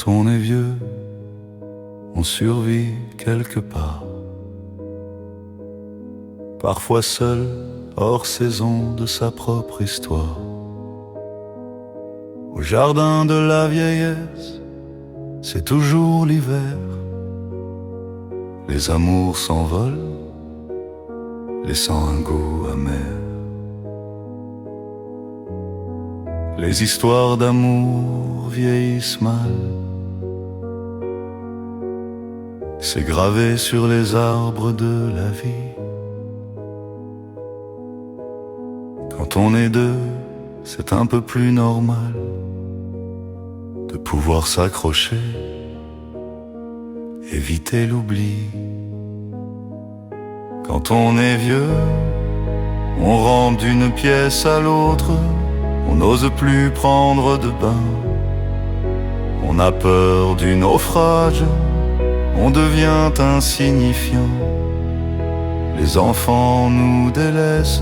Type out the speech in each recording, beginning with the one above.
Quand on est vieux, on survit quelque part, parfois seul, hors saison de sa propre histoire. Au jardin de la vieillesse, c'est toujours l'hiver. Les amours s'envolent, laissant un goût amer. Les histoires d'amour vieillissent mal. C'est gravé sur les arbres de la vie. Quand on est deux, c'est un peu plus normal de pouvoir s'accrocher, éviter l'oubli. Quand on est vieux, on rampe d'une pièce à l'autre, on n'ose plus prendre de bain. On a peur du naufrage, on devient insignifiant. Les enfants nous délaissent,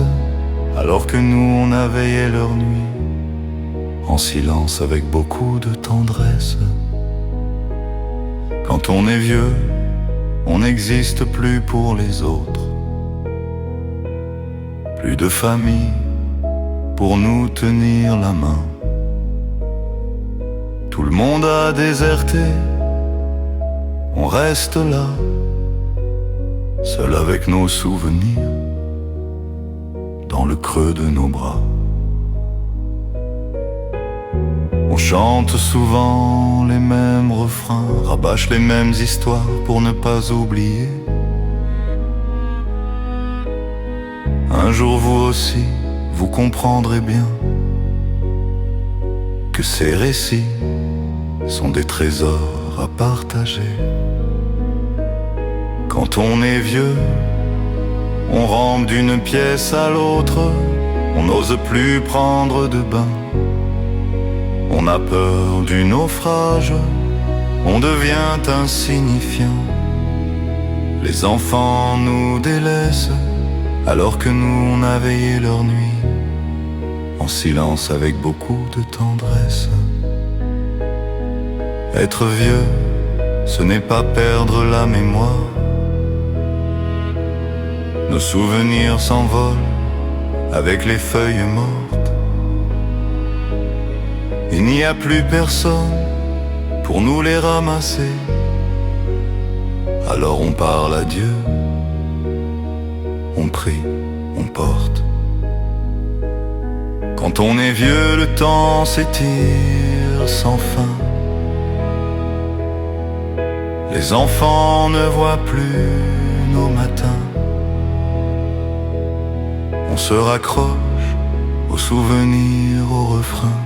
alors que nous on a veillé leur nuit, en silence avec beaucoup de tendresse. Quand on est vieux, on n'existe plus pour les autres. Plus de famille pour nous tenir la main. Tout le monde a déserté, on reste là, seul avec nos souvenirs, dans le creux de nos bras. On chante souvent les mêmes refrains, rabâche les mêmes histoires pour ne pas oublier. Un jour vous aussi, vous comprendrez bien que ces récits sont des trésors à partager. Quand on est vieux, on rampe d'une pièce à l'autre, on n'ose plus prendre de bain. On a peur du naufrage, on devient insignifiant. Les enfants nous délaissent, alors que nous on a veillé leur nuit, en silence avec beaucoup de tendresse. Être vieux, ce n'est pas perdre la mémoire. Nos souvenirs s'envolent avec les feuilles mortes. Il n'y a plus personne pour nous les ramasser. Alors on parle à Dieu, on prie, on porte. Quand on est vieux, le temps s'étire sans fin. Les enfants ne voient plus nos matins. On se raccroche aux souvenirs, aux refrains,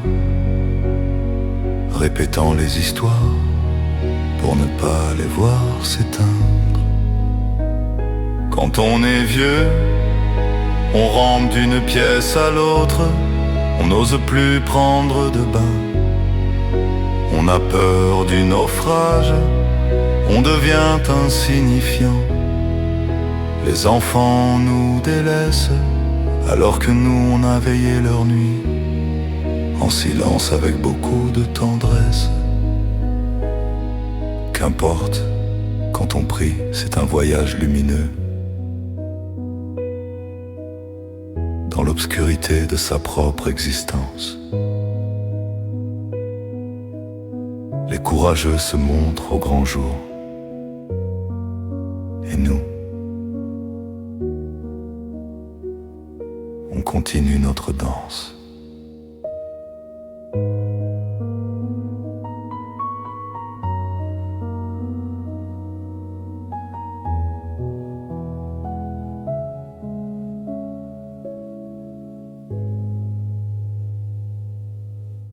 répétant les histoires pour ne pas les voir s'éteindre. Quand on est vieux, on rampe d'une pièce à l'autre, on n'ose plus prendre de bain. On a peur du naufrage, on devient insignifiant. Les enfants nous délaissent, alors que nous on a veillé leur nuit, en silence avec beaucoup de tendresse. Qu'importe, quand on prie, c'est un voyage lumineux, dans l'obscurité de sa propre existence. Les courageux se montrent au grand jour, et nous, on continue notre danse.